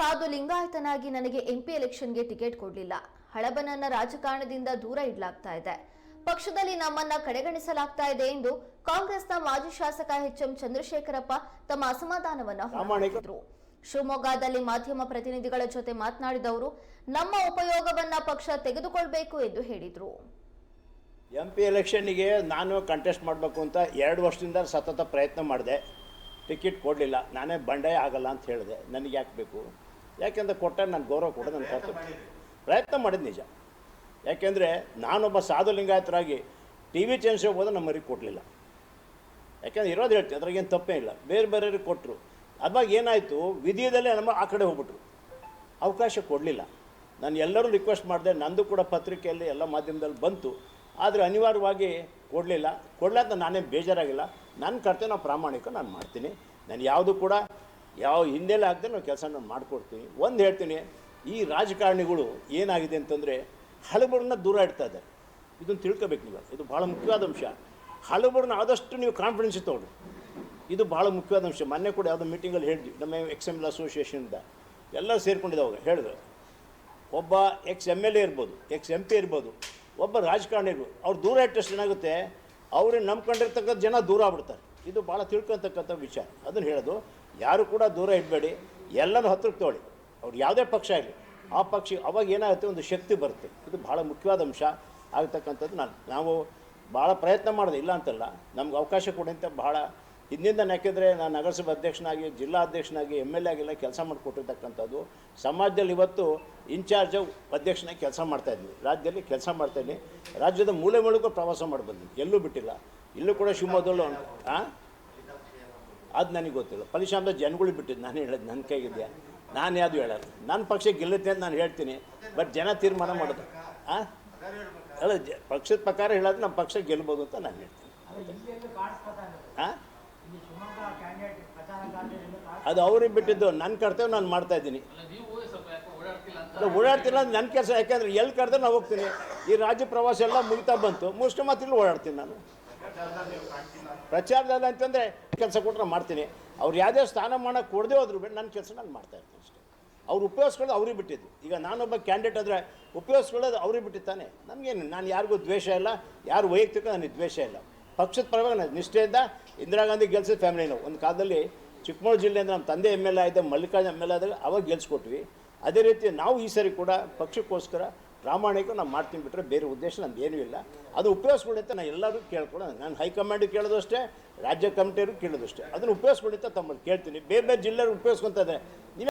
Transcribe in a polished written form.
ಸಾಧು ಲಿಂಗಾಯತನಾಗಿ ನನಗೆ ಎಂಪಿ ಎಲೆಕ್ಷನ್ಗೆ ಟಿಕೆಟ್ ಕೊಡಲಿಲ್ಲ. ಹಳಬನನ್ನ ರಾಜಕಾರಣದಿಂದ ದೂರ ಇಡಲಾಗ್ತಾ ಇದೆ. ಪಕ್ಷದಲ್ಲಿ ನಮ್ಮನ್ನ ಕಡೆಗಣಿಸಲಾಗ್ತಾ ಇದೆ ಎಂದು ಕಾಂಗ್ರೆಸ್ನ ಮಾಜಿ ಶಾಸಕ ಎಚ್.ಎಂ. ಚಂದ್ರಶೇಖರಪ್ಪ ತಮ್ಮ ಅಸಮಾಧಾನವನ್ನು ಹೊರಹಾಕಿದರು. ಶಿವಮೊಗ್ಗದಲ್ಲಿ ಮಾಧ್ಯಮ ಪ್ರತಿನಿಧಿಗಳ ಜೊತೆ ಮಾತನಾಡಿದ ಅವರು, ನಮ್ಮ ಉಪಯೋಗವನ್ನ ಪಕ್ಷ ತೆಗೆದುಕೊಳ್ಳಬೇಕು ಎಂದು ಹೇಳಿದರು. ಎಂಪಿ ಎಲೆಕ್ಷನ್ನಿಗೆ ನಾನು ಕಂಟೆಸ್ಟ್ ಮಾಡಬೇಕು ಅಂತ 2 ವರ್ಷದಿಂದ ಸತತ ಪ್ರಯತ್ನ ಮಾಡಿದೆ. ಟಿಕೆಟ್ ಕೊಡಲಿಲ್ಲ. ನಾನೇ ಬಂಡಾಯ ಆಗಲ್ಲ ಅಂತ ಹೇಳಿದೆ. ನನಗೆ ಯಾಕೆ ಬೇಕು? ಯಾಕೆಂದರೆ ಕೊಟ್ಟ ನಾನು ಗೌರವ ಕೊಡೋದು ನನ್ನ ಕರ್ತವ್ಯ. ಪ್ರಯತ್ನ ಮಾಡಿದ ನಿಜ. ಯಾಕೆಂದರೆ ನಾನೊಬ್ಬ ಸಾಧು ಲಿಂಗಾಯತರಾಗಿ ಟಿ ವಿ ಚಾನೆಲ್ಸ್ ಹೋಗೋದು ನಮ್ಮರಿಗೆ ಕೊಡಲಿಲ್ಲ. ಯಾಕೆಂದರೆ ಇರೋದು ಹೇಳ್ತೀನಿ, ಅದ್ರಾಗೇನು ತಪ್ಪೇ ಇಲ್ಲ. ಬೇರೆ ಬೇರೆಯವ್ರಿಗೆ ಕೊಟ್ಟರು. ಅವಾಗ ಏನಾಯಿತು, ವಿಧಿಯದಲ್ಲೇ ನಮ್ಮ ಆ ಕಡೆ ಹೋಗ್ಬಿಟ್ರು, ಅವಕಾಶ ಕೊಡಲಿಲ್ಲ. ನಾನು ಎಲ್ಲರೂ ರಿಕ್ವೆಸ್ಟ್ ಮಾಡಿದೆ, ನಂದು ಕೂಡ ಪತ್ರಿಕೆಯಲ್ಲಿ ಎಲ್ಲ ಮಾಧ್ಯಮದಲ್ಲಿ ಬಂತು. ಆದರೆ ಅನಿವಾರ್ಯವಾಗಿ ಕೊಡಲಿಲ್ಲ. ಕೊಡಲಾದ ನಾನೇ ಬೇಜಾರಾಗಿಲ್ಲ. ನನ್ನ ಕರ್ತವ್ಯ ನಾವು ಪ್ರಾಮಾಣಿಕ ನಾನು ಮಾಡ್ತೀನಿ. ನಾನು ಯಾವುದು ಕೂಡ ಯಾವ ಹಿಂದೆಲ್ಲ ಆಗದೆ ನಾವು ಕೆಲಸ ನಾನು ಮಾಡಿಕೊಡ್ತೀನಿ. ಒಂದು ಹೇಳ್ತೀನಿ, ಈ ರಾಜಕಾರಣಿಗಳು ಏನಾಗಿದೆ ಅಂತಂದರೆ ಹಲಬರನ್ನ ದೂರ ಇಡ್ತಾ ಇದ್ದಾರೆ. ಇದನ್ನು ತಿಳ್ಕೊಬೇಕು ನೀವು. ಇದು ಭಾಳ ಮುಖ್ಯವಾದ ಅಂಶ. ಹಲಬರನ್ನ ಆದಷ್ಟು ನೀವು ಕಾನ್ಫಿಡೆನ್ಸ್ ತೊಗೊಳ್ಳಿ. ಇದು ಭಾಳ ಮುಖ್ಯವಾದ ಅಂಶ. ಮೊನ್ನೆ ಕೂಡ ಯಾವುದೋ ಮೀಟಿಂಗಲ್ಲಿ ಹೇಳಿದ್ವಿ, ನಮ್ಮ ಎಕ್ಸ್-ಎಮ್-ಎಲ್ ಅಸೋಸಿಯೇಷನಿಂದ ಎಲ್ಲರೂ ಸೇರ್ಕೊಂಡಿದ್ದಾವಾಗ ಹೇಳಿದ್ರು, ಒಬ್ಬ ಎಕ್ಸ್-ಎಮ್-ಎಲ್ ಎ ಇರ್ಬೋದು, ಎಕ್ಸ್-ಎಂ-ಪಿ ಇರ್ಬೋದು, ಒಬ್ಬ ರಾಜಕಾರಣಿ ಇರ್ಬೋದು, ಅವ್ರು ದೂರ ಇಟ್ಟಷ್ಟು ಏನಾಗುತ್ತೆ, ಅವ್ರಿಗೆ ನಂಬ್ಕೊಂಡಿರ್ತಕ್ಕಂಥ ಜನ ದೂರ ಆಗ್ಬಿಡ್ತಾರೆ. ಇದು ಭಾಳ ತಿಳ್ಕೊತಕ್ಕಂಥ ವಿಚಾರ. ಅದನ್ನು ಹೇಳೋದು, ಯಾರು ಕೂಡ ದೂರ ಇಡಬೇಡಿ, ಎಲ್ಲನೂ ಹತ್ರಕ್ಕೆ ತೊಗೊಳ್ಳಿ. ಅವ್ರು ಯಾವುದೇ ಪಕ್ಷ ಇರಲಿ, ಆ ಪಕ್ಷ ಅವಾಗ ಏನಾಗುತ್ತೆ, ಒಂದು ಶಕ್ತಿ ಬರುತ್ತೆ. ಇದು ಭಾಳ ಮುಖ್ಯವಾದ ಅಂಶ ಆಗ್ತಕ್ಕಂಥದ್ದು. ನಾವು ಭಾಳ ಪ್ರಯತ್ನ ಮಾಡಿದೆ, ಇಲ್ಲ ಅಂತಲ್ಲ. ನಮ್ಗೆ ಅವಕಾಶ ಕೊಡಿ ಅಂತ ಭಾಳ ಹಿಂದಿಂದ. ಯಾಕೆಂದರೆ ನಾನು ನಗರಸಭೆ ಅಧ್ಯಕ್ಷನಾಗಿ, ಜಿಲ್ಲಾ ಅಧ್ಯಕ್ಷನಾಗಿ, ಎಮ್-ಎಲ್-ಎ ಆಗಿಲ್ಲ ಕೆಲಸ ಮಾಡಿಕೊಟ್ಟಿರ್ತಕ್ಕಂಥದ್ದು. ಸಮಾಜದಲ್ಲಿ ಇವತ್ತು ಇನ್ಚಾರ್ಜ್ ಅಧ್ಯಕ್ಷನಾಗಿ ಕೆಲಸ ಮಾಡ್ತಾಯಿದ್ವಿ. ರಾಜ್ಯದಲ್ಲಿ ಕೆಲಸ ಮಾಡ್ತಾಯಿದ್ದೀನಿ. ರಾಜ್ಯದ ಮೂಲೆ ಮೂಲಕ ಪ್ರವಾಸ ಮಾಡಿ ಬಂದಿದ್ದೀನಿ, ಎಲ್ಲೂ ಬಿಟ್ಟಿಲ್ಲ. ಇಲ್ಲೂ ಕೂಡ ಶಿವಮೊಗ್ಗದಲ್ಲೂ ಅದು ನನಗೆ ಗೊತ್ತಿಲ್ಲ. ಫಲಿತಾಂಶ ಜನಗಳು ಬಿಟ್ಟಿದ್ದು. ನಾನು ಹೇಳೋದು ನನ್ನ ಕೈಗಿದೆಯಾ? ನಾನು ಯಾವುದು ಹೇಳೋದು. ನನ್ನ ಪಕ್ಷ ಗೆಲ್ಲುತ್ತೆ ಅಂತ ನಾನು ಹೇಳ್ತೀನಿ, ಬಟ್ ಜನ ತೀರ್ಮಾನ ಮಾಡೋದು. ಅಲ್ಲ, ಪಕ್ಷದ ಪ್ರಕಾರ ಹೇಳೋದು ನಮ್ಮ ಪಕ್ಷ ಗೆಲ್ಬೋದು ಅಂತ ನಾನು ಹೇಳ್ತೀನಿ. ಅದು ಅವ್ರಿಗೆ ಬಿಟ್ಟಿದ್ದು. ನನ್ನ ಕರ್ತವ್ಯ ನಾನು ಮಾಡ್ತಾಯಿದ್ದೀನಿ. ಓಡಾಡ್ತಿಲ್ಲ ಅಂತ ನನ್ನ ಕೆಲಸ. ಯಾಕೆಂದರೆ ಎಲ್ಲಿ ಕರೆದ್ರೆ ನಾನು ಹೋಗ್ತೀನಿ. ಈ ರಾಜ್ಯ ಪ್ರವಾಸ ಎಲ್ಲ ಮುಗಿತಾ ಬಂತು, ಮುಗಿಸ್ಕೊಂಡು ಮತ್ತೆ ಇಲ್ಲಿ ಓಡಾಡ್ತೀನಿ ನಾನು. ಪ್ರಚಾರದಲ್ಲಿ ಅಂತಂದರೆ ಕೆಲಸ ಕೊಟ್ಟರೆ ಮಾಡ್ತೀನಿ. ಅವ್ರು ಯಾವುದೇ ಸ್ಥಾನಮಾನ ಕೊಡದೆ ಹೋದ್ರು ಬೇಡ, ನನ್ನ ಕೆಲಸ ನಾನು ಮಾಡ್ತಾಯಿರ್ತೀನಿ ಅಷ್ಟೇ. ಅವ್ರು ಉಪಯೋಗಿಸ್ಕೊಳ್ಳೋದು ಅವ್ರಿಗೆ ಬಿಟ್ಟಿದ್ದು. ಈಗ ನಾನೊಬ್ಬ ಕ್ಯಾಂಡಿಡೇಟ್ ಆದರೆ ಉಪಯೋಗಿಸ್ಕೊಳ್ಳೋದು ಅವ್ರಿಗೆ ಬಿಟ್ಟಿದ್ದಾನೆ. ನನಗೇನು, ನಾನು ಯಾರಿಗೂ ದ್ವೇಷ ಇಲ್ಲ, ಯಾರು ವೈಯಕ್ತಿಕ ನನಗೆ ದ್ವೇಷ ಇಲ್ಲ. ಪಕ್ಷದ ಪರವಾಗಿ ನಾನು ನಿಷ್ಠೆಯಿಂದ ಇಂದಿರಾ ಗಾಂಧಿ ಗೆಲ್ಸಿದ ಫ್ಯಾಮಿಲಿ. ನಾವು ಒಂದು ಕಾಲದಲ್ಲಿ ಚಿಕ್ಕಮಗಳೂರು ಜಿಲ್ಲೆಯಿಂದ ನಮ್ಮ ತಂದೆ ಎಮ್-ಎಲ್-ಎ ಆಯಿತು, ಮಲ್ಲಿಕಾರ್ಜುನ ಎಮ್-ಎಲ್-ಎ ಆದಾಗ ಅವಾಗ ಗೆಲ್ಸ್ಕೊಟ್ವಿ. ಅದೇ ರೀತಿ ನಾವು ಈ ಸರಿ ಕೂಡ ಪಕ್ಷಕ್ಕೋಸ್ಕರ ಪ್ರಾಮಾಣಿಕ ನಾವು ಮಾಡ್ತೀನಿ, ಬಿಟ್ಟರೆ ಬೇರೆ ಉದ್ದೇಶ ನಂದು ಏನೂ ಇಲ್ಲ. ಅದು ಉಪಯೋಗಿಸ್ಕೊಳ್ಳಿ ಅಂತ ನಾನು ಎಲ್ಲರೂ ಕೇಳ್ಕೊಳ್ಳೋದು. ನಾನು ಹೈಕಮಾಂಡಿಗೆ ಕೇಳೋದು ಅಷ್ಟೇ, ರಾಜ್ಯ ಕಮಿಟಿಯವ್ರಿಗೆ ಕೇಳೋದು ಅಷ್ಟೇ. ಅದನ್ನು ಉಪಯೋಗಿಸ್ಕೊಳ್ಳಿ ಅಂತ ತಮ್ಮಲ್ಲಿ ಕೇಳ್ತೀನಿ. ಬೇರೆ ಬೇರೆ ಜಿಲ್ಲೆಯವ್ರು ಉಪಯೋಗಿಸ್ಕೊತಾ ಇದೆ.